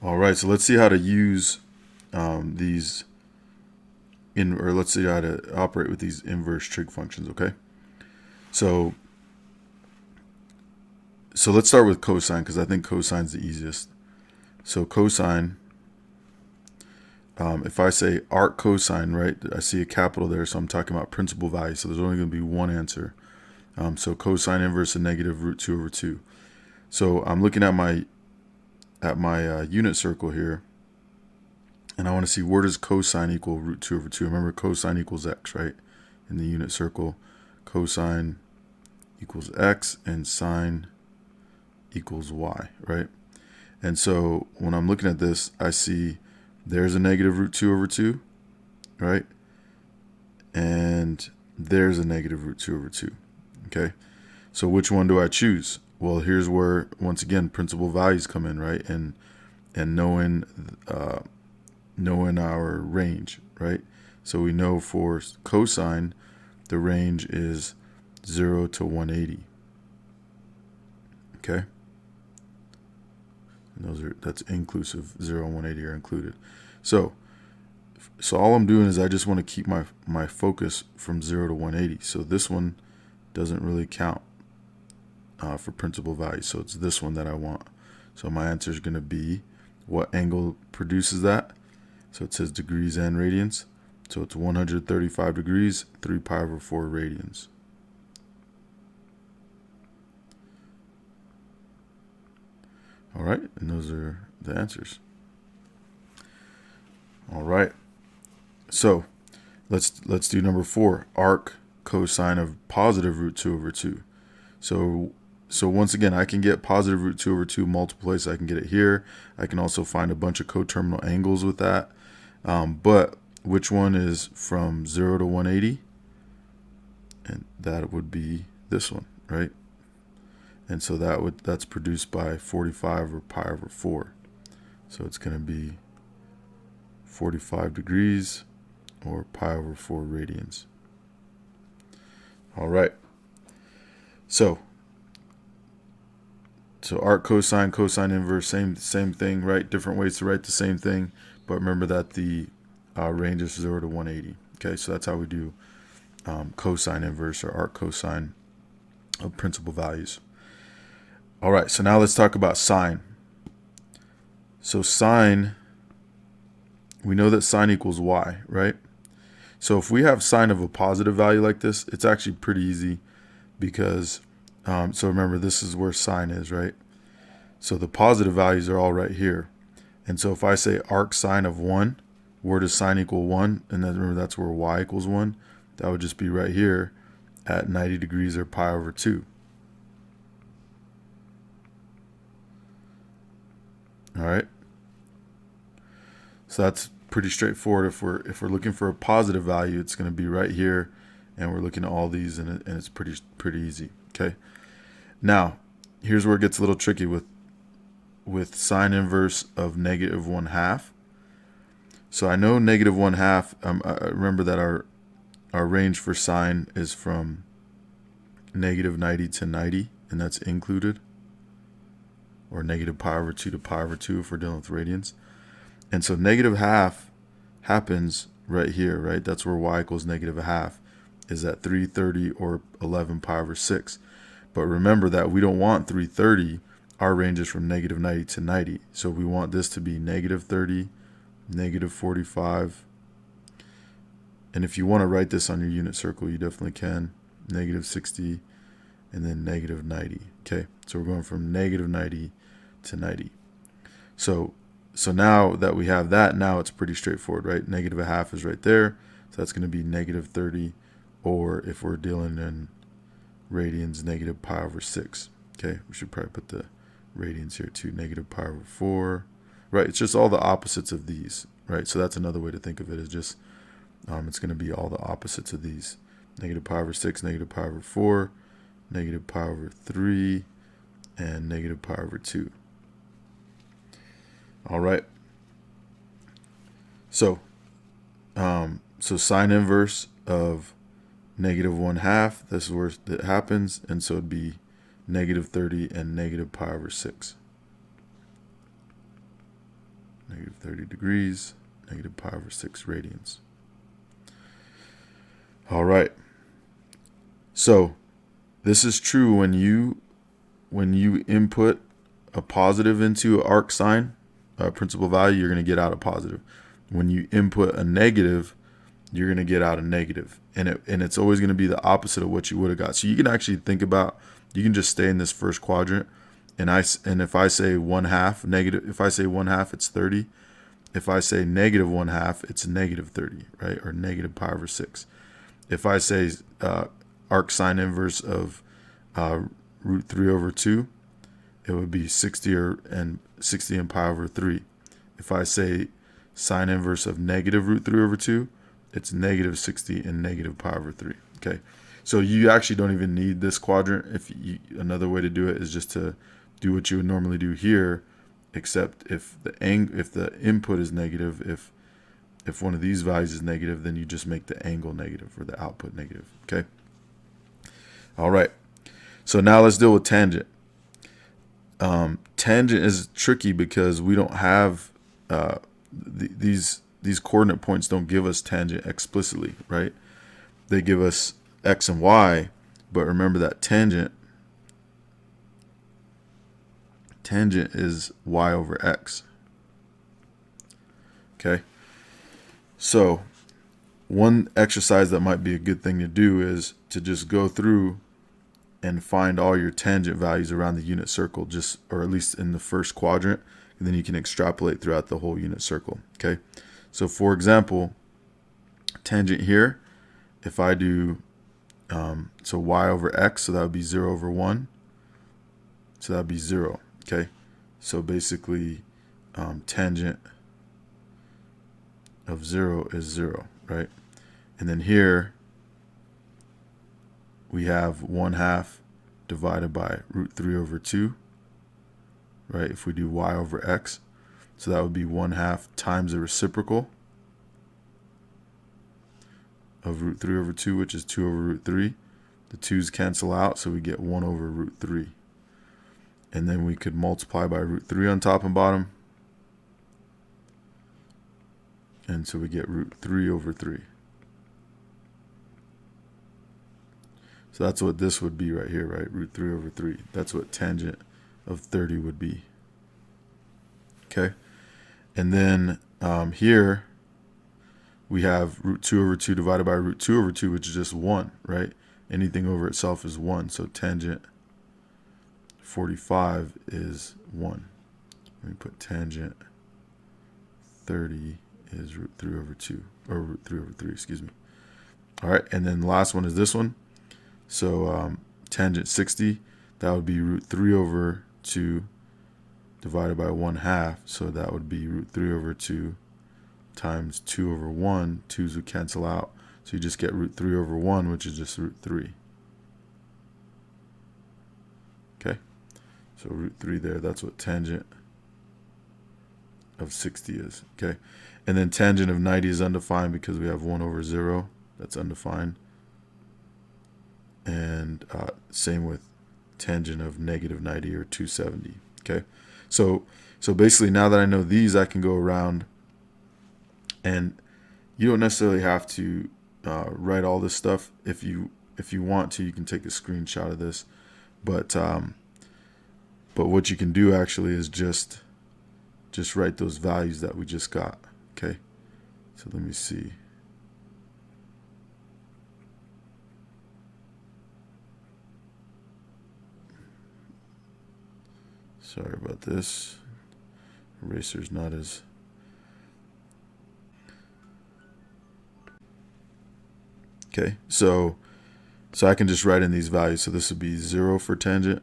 All right, so let's see how to use these or let's see how to operate with these inverse trig functions. Okay, so let's start with cosine because I think cosine's the easiest. So cosine, if I say arc cosine, right, I see a capital there, so I'm talking about principal value. So there's only going to be one answer. So cosine inverse of negative root 2 over 2. So I'm looking at my unit circle here, and I want to see where does cosine equal root 2 over 2. Remember, cosine equals x, right? In the unit circle, cosine equals x and sine equals y, right? And so when I'm looking at this, I see there's a negative root 2 over 2, right? And there's a negative root 2 over 2, okay? So which one do I choose? Well, here's where, once again, principal values come in, right? And knowing our range, right? So we know for cosine, the range is 0 to 180, okay? And that's inclusive. 0 and 180 are included. So all I'm doing is I just want to keep my focus from 0 to 180. So this one doesn't really count for principal value. So it's this one that I want. So my answer is going to be, what angle produces that? So it says degrees and radians. So it's 135 degrees, 3 pi over 4 radians. All right, and those are the answers. All right, so let's do number 4, arc cosine of positive root 2 over 2. So once again, I can get positive root 2 over 2 multiple places. I can get it here. I can also find a bunch of coterminal angles with that. But which one is from 0 to 180? And that would be this one, right? And so that's produced by 45 or pi over 4. So it's going to be 45 degrees or pi over 4 radians. All right. So arc cosine, cosine inverse, same thing, right? Different ways to write the same thing, but remember that the range is 0 to 180. Okay, so that's how we do cosine inverse or arc cosine of principal values. All right, so now let's talk about sine. So sine, we know that sine equals y, right? So if we have sine of a positive value like this, it's actually pretty easy because, so remember, this is where sine is, right? So the positive values are all right here. And so if I say arc sine of 1, where does sine equal 1? And then remember, that's where y equals 1. That would just be right here at 90 degrees or pi over 2. All right. So that's pretty straightforward. If we're looking for a positive value, it's going to be right here, and we're looking at all these, and it's pretty easy. Okay. Now, here's where it gets a little tricky with sine inverse of negative 1/2. So I know negative 1/2. I remember that our range for sine is from negative 90 to 90, and that's included, or negative pi over 2 to pi over 2 if we're dealing with radians. And so negative half happens right here, right? That's where y equals negative 1/2 is at 330 or 11 pi over 6. But remember that we don't want 330. Our range is from negative 90 to 90. So we want this to be negative 30, negative 45. And if you want to write this on your unit circle, you definitely can. Negative 60 and then negative 90. Okay, so we're going from negative 90 to 90. So now that we have that, now it's pretty straightforward, right? Negative 1/2 is right there. So that's going to be negative 30, or if we're dealing in radians, negative pi over 6. Okay, we should probably put the radians here too. Negative pi over 4. Right, it's just all the opposites of these, right? So that's another way to think of it, is just it's going to be all the opposites of these. Negative pi over 6, negative pi over 4, negative pi over 3, and negative pi over 2. All right. So sine inverse of negative 1/2, this is where it happens, and so it'd be negative 30 and negative pi over 6. negative 30 degrees, negative pi over 6 radians. All right. So this is true when you input a positive into an arc sine, principal value, you're going to get out a positive. When you input a negative, you're going to get out a negative. And it's always going to be the opposite of what you would have got. So you can actually think about, you can just stay in this first quadrant. And if I say 1/2 negative, if I say 1/2, it's 30. If I say negative 1/2, it's negative 30, right? Or negative pi over 6. If I say arc sine inverse of root 3 over 2, it would be 60 and pi over 3. If I say sine inverse of negative root 3 over 2, it's negative 60 and negative pi over 3. Okay, so you actually don't even need this quadrant. Another way to do it is just to do what you would normally do here, except if the input is negative, if one of these values is negative, then you just make the angle negative or the output negative. Okay. All right. So now let's deal with tangent. Tangent is tricky because we don't have these coordinate points don't give us tangent explicitly, right? They give us x and y, but remember that tangent is y over x. Okay. So one exercise that might be a good thing to do is to just go through and find all your tangent values around the unit circle, or at least in the first quadrant, and then you can extrapolate throughout the whole unit circle. Okay. So for example, tangent here, if I do, so y over x, so that would be 0 over 1. So that would be 0. Okay. So basically, tangent of 0 is 0, right? And then here we have 1/2 divided by root 3 over 2, right? If we do y over x, so that would be 1/2 times the reciprocal of root 3 over 2, which is 2 over root 3. The 2's cancel out, so we get 1 over root 3. And then we could multiply by root 3 on top and bottom. And so we get root 3 over 3. So that's what this would be right here, right? Root 3 over 3. That's what tangent of 30 would be. Okay. And then here we have root 2 over 2 divided by root 2 over 2, which is just 1, right? Anything over itself is 1. So tangent 45 is 1. Let me put tangent 30 is root 3 over 2, or root 3 over 3, excuse me. All right, and then the last one is this one. So tangent 60, that would be root 3 over 2 divided by 1/2. So that would be root 3 over 2 times 2 over 1. 2's would cancel out. So you just get root 3 over 1, which is just root 3. Okay, so root 3 there, that's what tangent of 60 is. Okay, and then tangent of 90 is undefined because we have 1 over 0. That's undefined. And same with tangent of negative 90 or 270. Okay, so basically now that I know these, I can go around, and you don't necessarily have to write all this stuff. If you want to, you can take a screenshot of this, but what you can do actually is just write those values that we just got. Okay, so let me see. Sorry about this. Eraser's not as... Okay, so I can just write in these values. So this would be 0 for tangent,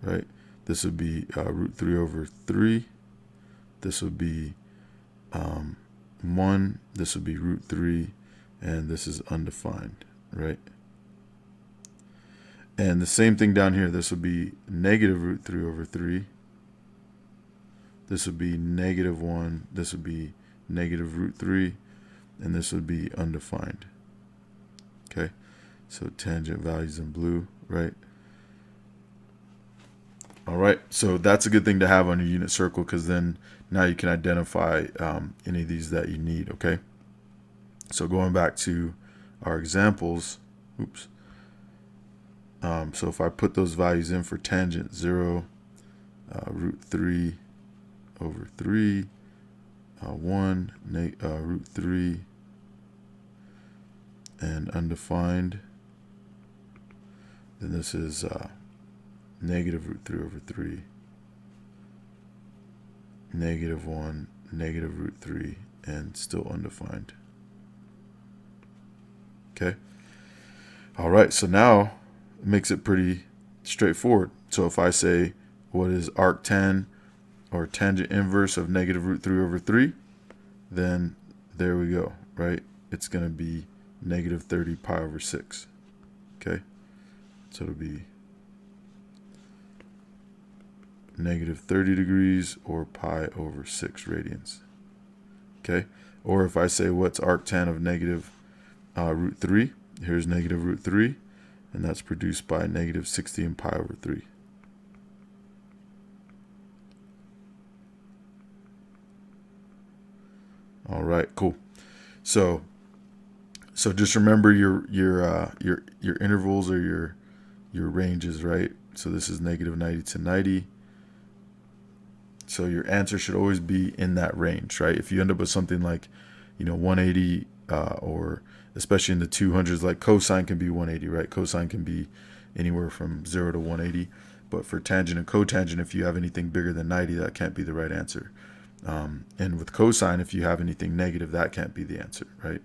right? This would be root 3 over 3. This would be 1. This would be root 3. And this is undefined, right? And the same thing down here. This would be negative root 3 over 3. This would be negative 1. This would be negative root 3. And this would be undefined. Okay, so tangent values in blue, right? All right, so that's a good thing to have on your unit circle, because then now you can identify any of these that you need, okay? So going back to our examples, oops. So if I put those values in for tangent, 0, root 3 over 3, 1, root 3, and undefined, then this is negative root 3 over 3, negative 1, negative root 3, and still undefined. Okay. All right, so now it makes it pretty straightforward. So if I say, what is arctan or tangent inverse of negative root 3 over 3, then there we go, right? It's going to be negative 30 pi over 6. Okay, so it'll be negative 30 degrees or pi over 6 radians. Okay, or if I say, what's arctan of negative root 3, here's negative root 3, and that's produced by negative 60 and pi over 3. All right, cool. So just remember your intervals or your ranges, right? So this is negative 90 to 90. So your answer should always be in that range, right? If you end up with something like, 180, or especially in the 200s, like cosine can be 180, right? Cosine can be anywhere from 0 to 180. But for tangent and cotangent, if you have anything bigger than 90, that can't be the right answer. And with cosine, if you have anything negative, that can't be the answer, right?